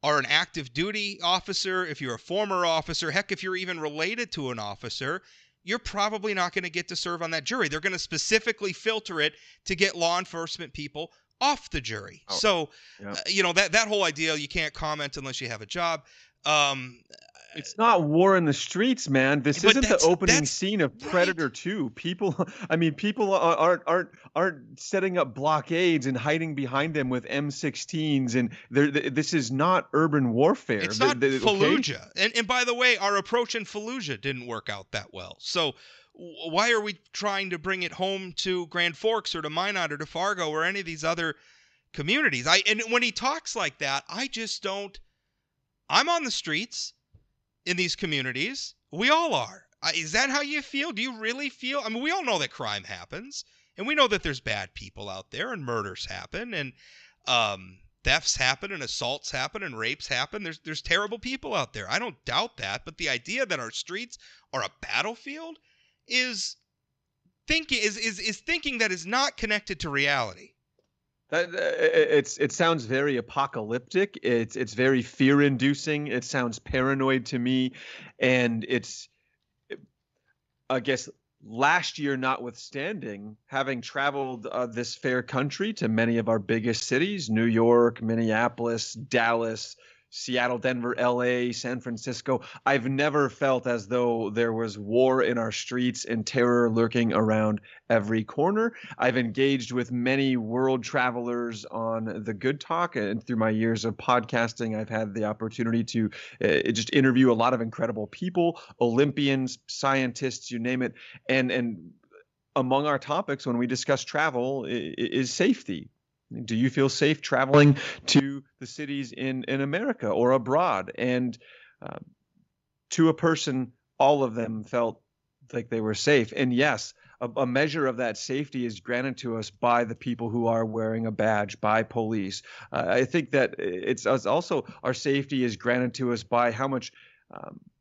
Speaker 1: are an active duty officer, if you're a former officer, heck, if you're even related to an officer, you're probably not going to get to serve on that jury. They're going to specifically filter it to get law enforcement people off the jury.
Speaker 2: Oh,
Speaker 1: so,
Speaker 2: yeah.
Speaker 1: That whole idea, you can't comment unless you have a job.
Speaker 2: It's not war in the streets, man. This isn't the opening scene of Predator 2. People aren't setting up blockades and hiding behind them with M16s, and this is not urban warfare.
Speaker 1: It's not Fallujah. Okay? And by the way, our approach in Fallujah didn't work out that well. So why are we trying to bring it home to Grand Forks or to Minot or to Fargo or any of these other communities? And when he talks like that, I just don't. I'm on the streets in these communities. We all are. Is that how you feel? Do you really feel? I mean, we all know that crime happens, and we know that there's bad people out there, and murders happen, and thefts happen, and assaults happen, and rapes happen. There's terrible people out there. I don't doubt that, but the idea that our streets are a battlefield is thinking that is not connected to reality.
Speaker 2: It sounds very apocalyptic. It's very fear-inducing. It sounds paranoid to me, and I guess last year notwithstanding, having traveled this fair country to many of our biggest cities, New York, Minneapolis, Dallas, Seattle, Denver, LA, San Francisco, I've never felt as though there was war in our streets and terror lurking around every corner. I've engaged with many world travelers on the Good Talk, and through my years of podcasting, I've had the opportunity to just interview a lot of incredible people, Olympians, scientists, you name it. And among our topics when we discuss travel is safety. Do you feel safe traveling to the cities in America or abroad? And to a person, all of them felt like they were safe. And yes, a measure of that safety is granted to us by the people who are wearing a badge, by police. I think that it's also our safety is granted to us by how much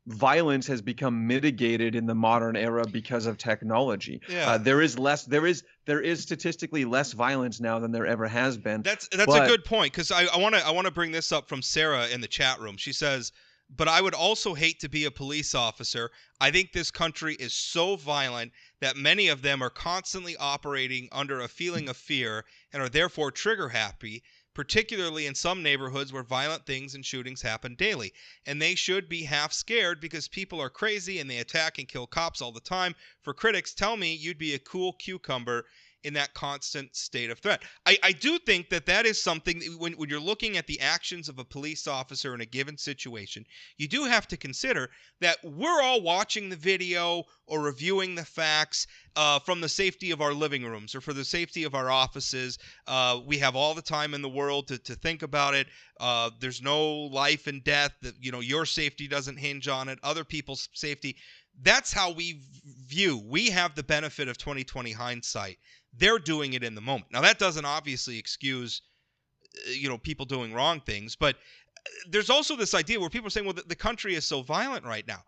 Speaker 2: violence has become mitigated in the modern era because of technology.
Speaker 1: Yeah.
Speaker 2: There is statistically less violence now than there ever has been.
Speaker 1: That's a good point, because I want to bring this up from Sarah in the chat room. She says, but I would also hate to be a police officer. I think this country is so violent that many of them are constantly operating under a feeling of fear and are therefore trigger happy. particularly in some neighborhoods where violent things and shootings happen daily. And they should be half scared because people are crazy and they attack and kill cops all the time. For critics, tell me you'd be a cool cucumber in that constant state of threat. I do think that is something that when you're looking at the actions of a police officer in a given situation, you do have to consider that we're all watching the video or reviewing the facts from the safety of our living rooms or for the safety of our offices. We have all the time in the world to think about it. There's no life and death. That, your safety doesn't hinge on it. Other people's safety. That's how we view. We have the benefit of 2020 hindsight. They're doing it in the moment. Now, that doesn't obviously excuse, people doing wrong things, but there's also this idea where people are saying, well, the country is so violent right now.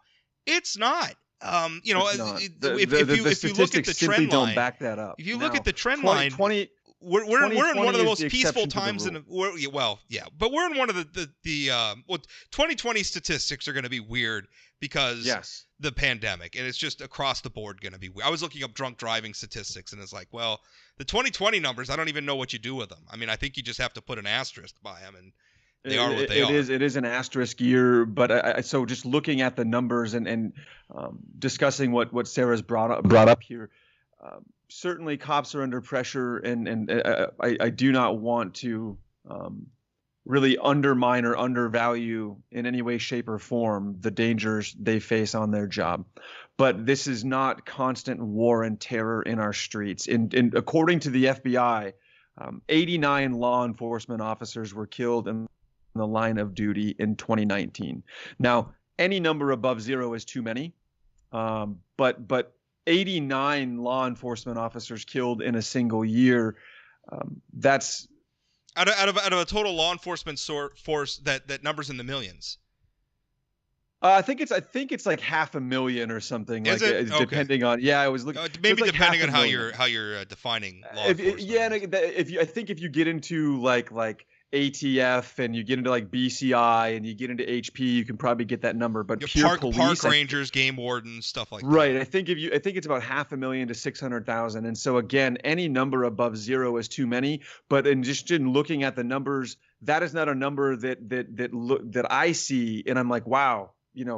Speaker 1: It's not.
Speaker 2: It's not.
Speaker 1: If you look at the trend line,
Speaker 2: don't back that up.
Speaker 1: If you look at the trend line, we're in one of the most peaceful times but we're in one of the 2020 statistics are going to be weird because the pandemic, and it's just across the board going to be weird. I was looking up drunk driving statistics, and it's like, well, the 2020 numbers, I don't even know what you do with them. I mean, I think you just have to put an asterisk by them, and they are what they are.
Speaker 2: It is an asterisk year, but so just looking at the numbers and discussing what Sarah's brought up here, certainly cops are under pressure, and I do not want to really undermine or undervalue in any way, shape, or form the dangers they face on their job. But this is not constant war and terror in our streets. According to the FBI, 89 law enforcement officers were killed in the line of duty in 2019. Now, any number above zero is too many, but 89 law enforcement officers killed in a single year, that's
Speaker 1: out of a total law enforcement force that numbers in the millions.
Speaker 2: I think it's like 500,000 or something.
Speaker 1: Is it? Okay.
Speaker 2: Depending on I was looking
Speaker 1: maybe
Speaker 2: like
Speaker 1: depending on how you're defining law enforcement.
Speaker 2: I think if you get into like ATF and you get into like BCI and you get into HP, you can probably get that number. But pure police,
Speaker 1: park rangers, game wardens, stuff like that.
Speaker 2: Right. I think it's about 500,000 to 600,000. And so again, any number above zero is too many. But in looking at the numbers, that is not a number that I see, and I'm like, wow,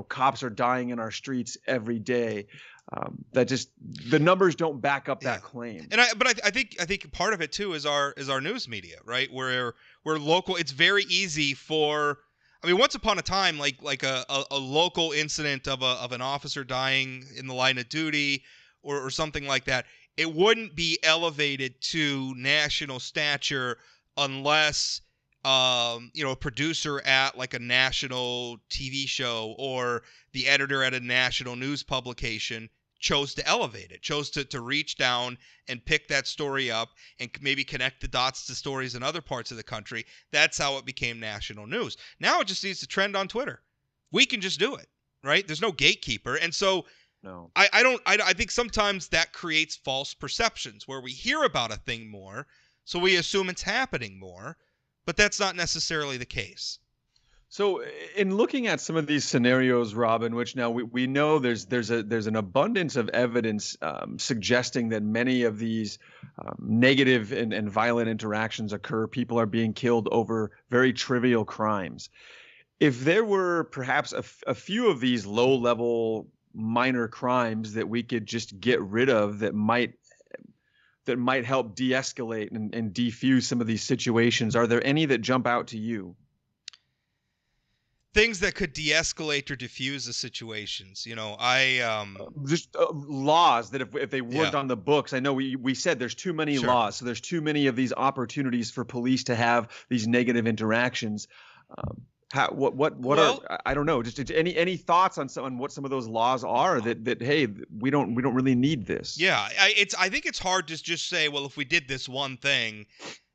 Speaker 2: cops are dying in our streets every day. The numbers don't back up that claim.
Speaker 1: And I think part of it too is our news media, right? Where we're local. It's very easy for, once upon a time, like a local incident of an officer dying in the line of duty or something like that, it wouldn't be elevated to national stature unless a producer at like a national TV show or the editor at a national news publication chose to elevate it, chose to reach down and pick that story up and maybe connect the dots to stories in other parts of the country. That's how it became national news. Now it just needs to trend on Twitter. We can just do it, right? There's no gatekeeper. And so
Speaker 2: no.
Speaker 1: I think sometimes that creates false perceptions where we hear about a thing more, so we assume it's happening more, but that's not necessarily the case.
Speaker 2: So in looking at some of these scenarios, Rob, in which now we know there's an abundance of evidence suggesting that many of these negative and violent interactions occur. People are being killed over very trivial crimes. If there were perhaps a few of these low-level minor crimes that we could just get rid of that might help de-escalate and defuse some of these situations, are there any that jump out to you?
Speaker 1: Things that could de-escalate or diffuse the situations.
Speaker 2: Just laws that if they weren't on the books, I know we said there's too many laws, so there's too many of these opportunities for police to have these negative interactions. I don't know. Just any thoughts on what some of those laws are that hey, we don't really need this.
Speaker 1: Yeah, I think it's hard to just say, well, if we did this one thing,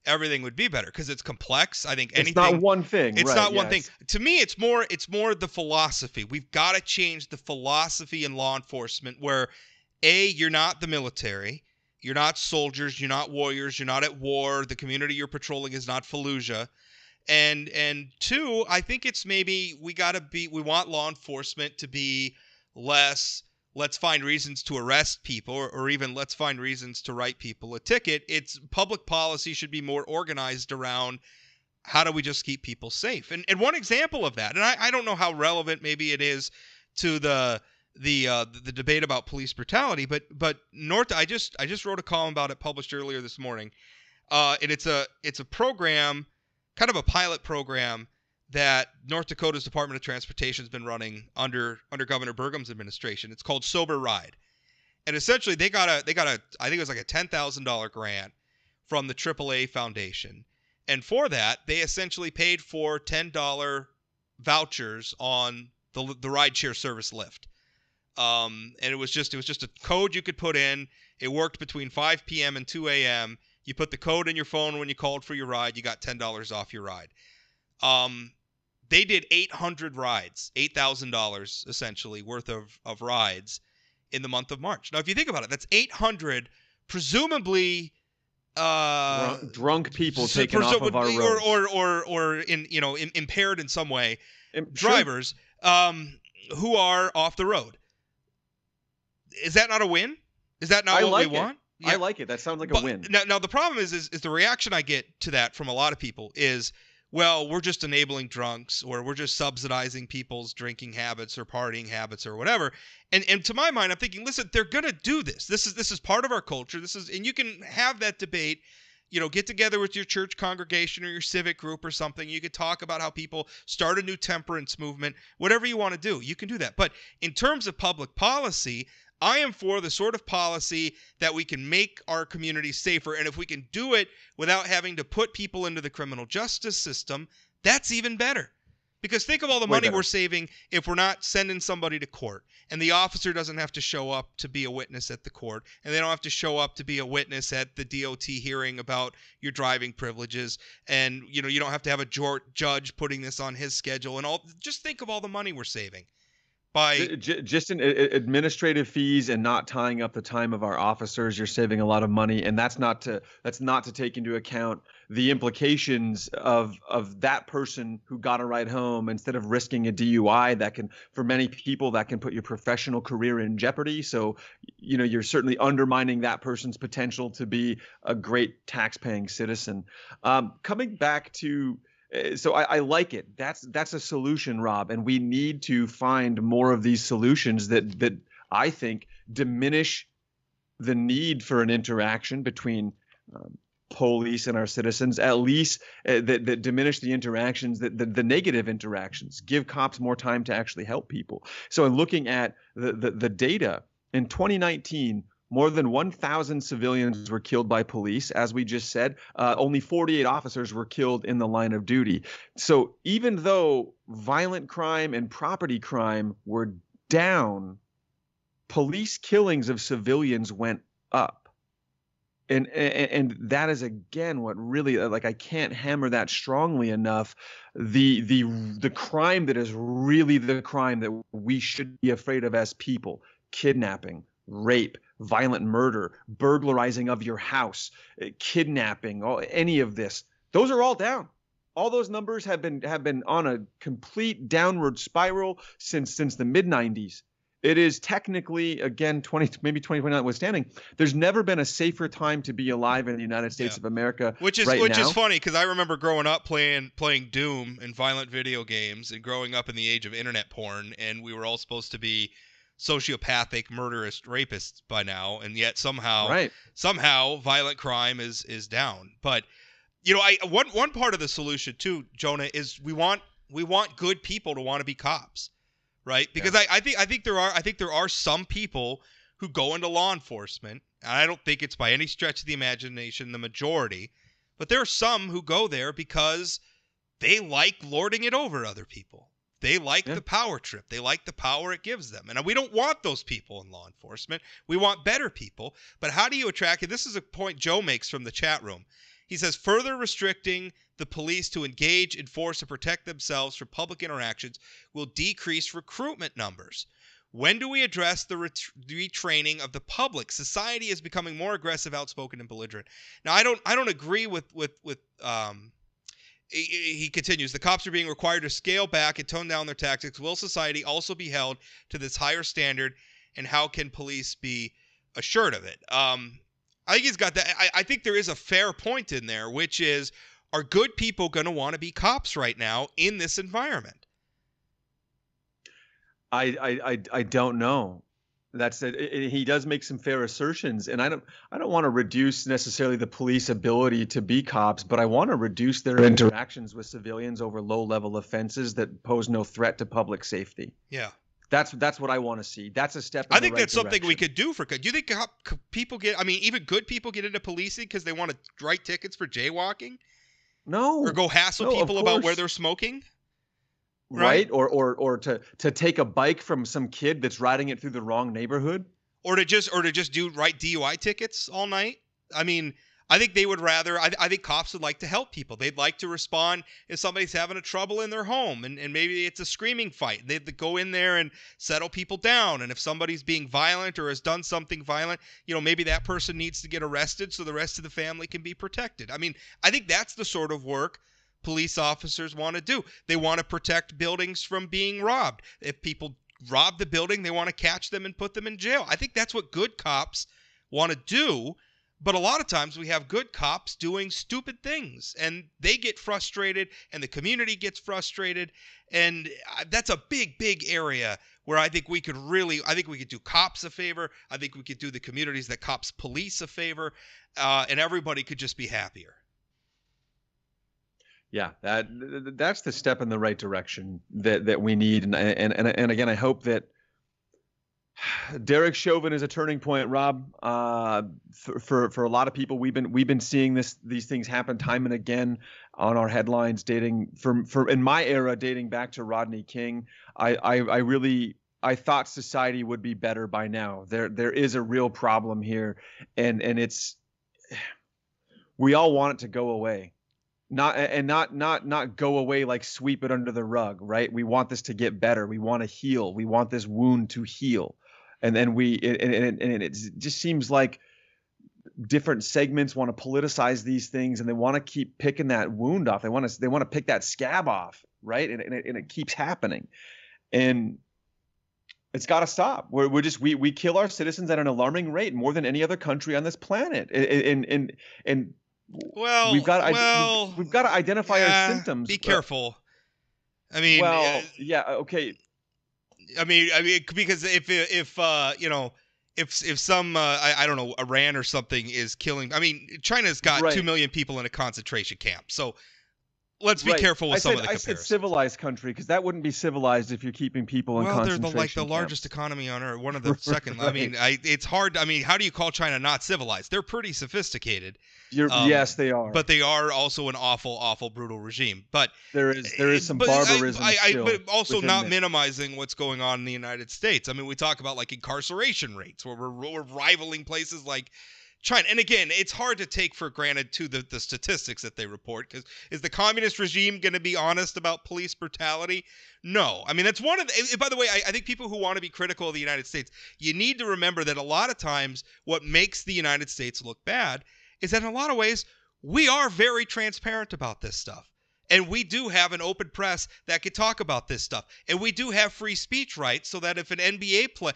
Speaker 1: everything would be better, because it's complex. I think anything.
Speaker 2: It's not one thing.
Speaker 1: It's not one thing. To me, it's more the philosophy. We've got to change the philosophy in law enforcement where, A, you're not the military. You're not soldiers. You're not warriors. You're not at war. The community you're patrolling is not Fallujah. And two, I think it's maybe we want law enforcement to be less, let's find reasons to arrest people or even let's find reasons to write people a ticket. It's public policy should be more organized around how do we just keep people safe? And one example of that, and I don't know how relevant maybe it is to the debate about police brutality, but I just wrote a column about it, published earlier this morning, and it's a program, kind of a pilot program that North Dakota's Department of Transportation has been running under Governor Burgum's administration. It's called Sober Ride, and essentially they got a I think it was like a $10,000 grant from the AAA Foundation, and for that they essentially paid for $10 vouchers on the rideshare service Lyft. And it was just a code you could put in. It worked between 5 p.m. and 2 a.m. You put the code in your phone when you called for your ride, you got $10 off your ride. They did 800 rides, $8,000 essentially worth of rides in the month of March. Now, if you think about it, that's 800 presumably
Speaker 2: drunk people taken off of our roads,
Speaker 1: or impaired in some way, drivers who are off the road. Is that not a win? Is that not what we want?
Speaker 2: Yeah. I like it. That sounds like a win.
Speaker 1: Now the problem is the reaction I get to that from a lot of people is, well, we're just enabling drunks, or we're just subsidizing people's drinking habits or partying habits or whatever. And to my mind, I'm thinking, listen, they're gonna do this. This is part of our culture. And you can have that debate. Get together with your church congregation or your civic group or something. You could talk about how people start a new temperance movement, whatever you want to do. You can do that. But in terms of public policy, I am for the sort of policy that we can make our communities safer. And if we can do it without having to put people into the criminal justice system, that's even better. Because think of all the money we're saving if we're not sending somebody to court, and the officer doesn't have to show up to be a witness at the court, and they don't have to show up to be a witness at the DOT hearing about your driving privileges, and you don't have to have a judge putting this on his schedule and all. Just think of all the money we're saving.
Speaker 2: Just in administrative fees and not tying up the time of our officers, you're saving a lot of money, and that's not to take into account the implications of that person who got a ride home instead of risking a DUI. That can, for many people, that can put your professional career in jeopardy. So, you're certainly undermining that person's potential to be a great tax-paying citizen. Coming back to. So I like it. That's a solution, Rob, and we need to find more of these solutions that I think diminish the need for an interaction between police and our citizens. At least that diminish the interactions, the negative interactions. Give cops more time to actually help people. So in looking at the data in 2019. More than 1,000 civilians were killed by police. As we just said, only 48 officers were killed in the line of duty. So even though violent crime and property crime were down, police killings of civilians went up. And that is, again, what really, I can't hammer that strongly enough. The crime that is really the crime that we should be afraid of as people: kidnapping, rape, violent murder, burglarizing of your house, kidnapping, any of this. Those are all down. All those numbers have been on a complete downward spiral since the mid-90s. It is technically, again, 2020 notwithstanding, there's never been a safer time to be alive in the United States of America.
Speaker 1: Which is funny, because I remember growing up playing Doom and violent video games, and growing up in the age of internet porn, and we were all supposed to be sociopathic, murderous rapists by now, and yet somehow violent crime is down. But one part of the solution too, Jonah, is we want good people to want to be cops, right? Because I think there are some people who go into law enforcement, and I don't think it's by any stretch of the imagination the majority, but there are some who go there because they like lording it over other people. They like the power trip. They like the power it gives them. And we don't want those people in law enforcement. We want better people. But how do you attract it? This is a point Joe makes from the chat room. He says, further restricting the police to engage, enforce, and protect themselves from public interactions will decrease recruitment numbers. When do we address the retraining of the public? Society is becoming more aggressive, outspoken, and belligerent. Now, I don't agree with he continues, the cops are being required to scale back and tone down their tactics. Will society also be held to this higher standard, and how can police be assured of it? I think he's got that. I think there is a fair point in there, which is, Are good people going to want to be cops right now in this environment?
Speaker 2: I don't know. That's it. He does make some fair assertions, and I don't want to reduce necessarily the police ability to be cops, but I want to reduce their interactions with civilians over low-level offenses that pose no threat to public safety.
Speaker 1: Yeah.
Speaker 2: That's what I want to see. That's a step in
Speaker 1: I
Speaker 2: the
Speaker 1: think
Speaker 2: right
Speaker 1: that's something we
Speaker 2: direction.
Speaker 1: could do for good. Do you think people get, I mean, even good people get into policing because they want to write tickets for jaywalking or
Speaker 2: No,
Speaker 1: go hassle
Speaker 2: no, of
Speaker 1: people about where
Speaker 2: course.
Speaker 1: they're smoking? Right?
Speaker 2: Right? Or to take a bike from some kid that's riding it through the wrong neighborhood.
Speaker 1: Or to just do write DUI tickets all night. I mean, I think they would rather. I think cops would like to help people. They'd like to respond if somebody's having a trouble in their home, and maybe it's a screaming fight. They'd go in there and settle people down. And if somebody's being violent or has done something violent, maybe that person needs to get arrested so the rest of the family can be protected. I mean, I think that's the sort of work police officers want to do. They want to protect buildings from being robbed. If people rob the building, they want to catch them and put them in jail. I think that's what good cops want to do. But a lot of times we have good cops doing stupid things, and they get frustrated, and the community gets frustrated, and that's a big area where I think we could do cops a favor. I think we could do the communities that cops police a favor, and everybody could just be happier.
Speaker 2: Yeah, that's the step in the right direction that we need, and again, I hope that Derek Chauvin is a turning point, Rob. For a lot of people, we've been seeing these things happen time and again on our headlines, dating for in my era, dating back to Rodney King. I thought society would be better by now. There is a real problem here, and it's we all want it to go away. Not go away, like sweep it under the rug, right? We want this to get better. We want to heal. We want this wound to heal. And then it just seems like different segments want to politicize these things, and they want to keep picking that wound off. They want to pick that scab off, right? And it keeps happening. And it's got to stop. We kill our citizens at an alarming rate, more than any other country on this planet. And
Speaker 1: Well,
Speaker 2: we've got to identify our symptoms.
Speaker 1: Be careful. I mean,
Speaker 2: well, yeah, okay.
Speaker 1: I mean, because if some I don't know, Iran or something is killing. I mean, China's got 2 million people in a concentration camp, so let's be careful with some of the comparisons.
Speaker 2: I said civilized country because that wouldn't be civilized if you're keeping people in concentration camps.
Speaker 1: Well, they're the largest economy on earth, one of the second. Right. I mean, it's hard. I mean, how do you call China not civilized? They're pretty sophisticated.
Speaker 2: Yes, they are.
Speaker 1: But they are also an awful, brutal regime. But
Speaker 2: there is some barbarism still.
Speaker 1: But also not
Speaker 2: it.
Speaker 1: minimizing what's going on in the United States. I mean, we talk about like incarceration rates, where we're rivaling places like China. And again, it's hard to take for granted too the statistics that they report, because is the communist regime going to be honest about police brutality? No. I mean, that's one of the, by the way, I think people who want to be critical of the United States, you need to remember that a lot of times what makes the United States look bad is that in a lot of ways we are very transparent about this stuff. And we do have an open press that could talk about this stuff. And we do have free speech rights, so that if an NBA player,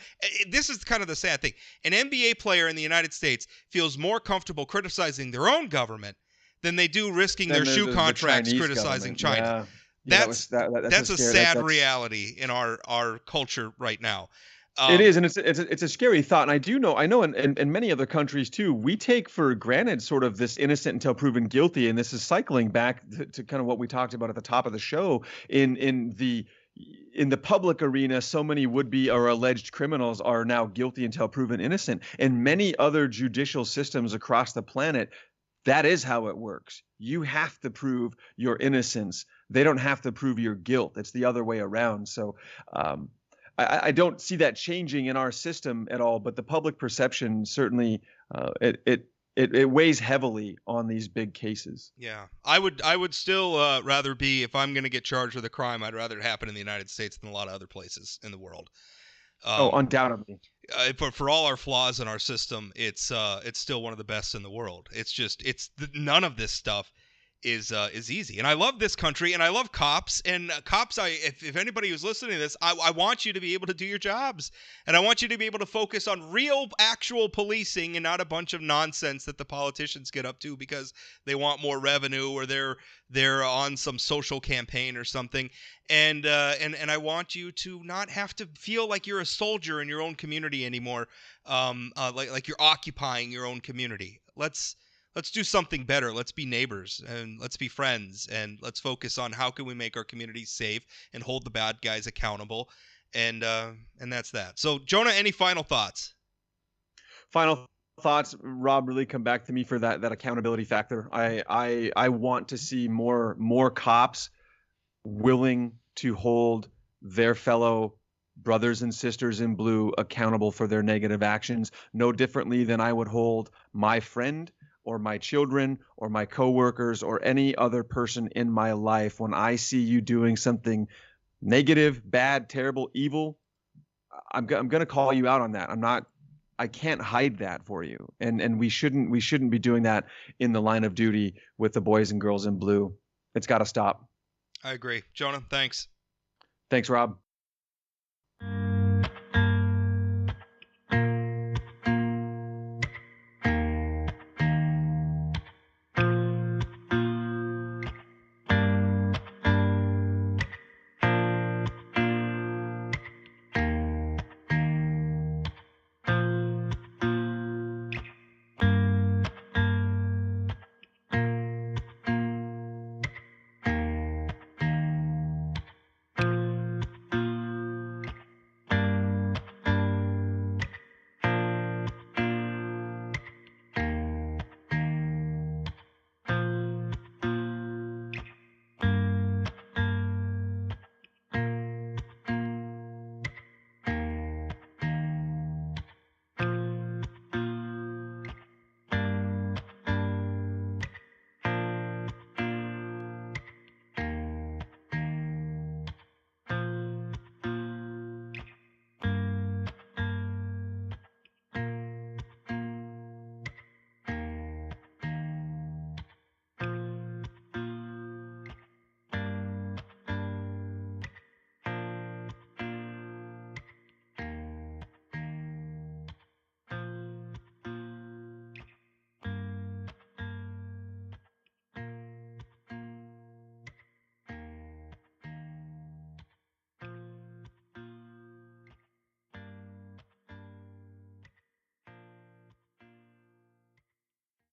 Speaker 1: this is kind of the sad thing, an NBA player in the United States feels more comfortable criticizing their own government than they do risking their shoe contracts criticizing China.
Speaker 2: Yeah.
Speaker 1: That's a sad reality in our culture right now.
Speaker 2: It is, and it's a scary thought. And I know in many other countries too, we take for granted sort of this innocent until proven guilty. And this is cycling back to kind of what we talked about at the top of the show. In the public arena, so many would-be or alleged criminals are now guilty until proven innocent. In many other judicial systems across the planet, that is how it works. You have to prove your innocence. They don't have to prove your guilt. It's the other way around. So I don't see that changing in our system at all, but the public perception certainly it weighs heavily on these big cases.
Speaker 1: Yeah, I would still rather be, if I'm going to get charged with a crime, I'd rather it happen in the United States than a lot of other places in the world.
Speaker 2: Undoubtedly.
Speaker 1: For all our flaws in our system, it's still one of the best in the world. It's just none of this stuff is easy. And I love this country, and I love cops. And cops, if anybody who's listening to this, I want you to be able to do your jobs, and I want you to be able to focus on real, actual policing, and not a bunch of nonsense that the politicians get up to because they want more revenue or they're on some social campaign or something. And I want you to not have to feel like you're a soldier in your own community anymore, like you're occupying your own community. Let's do something better. Let's be neighbors and let's be friends, and let's focus on how can we make our communities safe and hold the bad guys accountable. And that's that. So Jonah, any final thoughts?
Speaker 2: Final thoughts, Rob, really come back to me for that accountability factor. I want to see more cops willing to hold their fellow brothers and sisters in blue accountable for their negative actions, no differently than I would hold my friend or my children or my coworkers or any other person in my life. When I see you doing something negative, bad, terrible, evil, I'm going to call you out on that. I can't hide that for you. And we shouldn't be doing that in the line of duty with the boys and girls in blue. It's got to stop.
Speaker 1: I agree. Jonah, thanks.
Speaker 2: Thanks, Rob.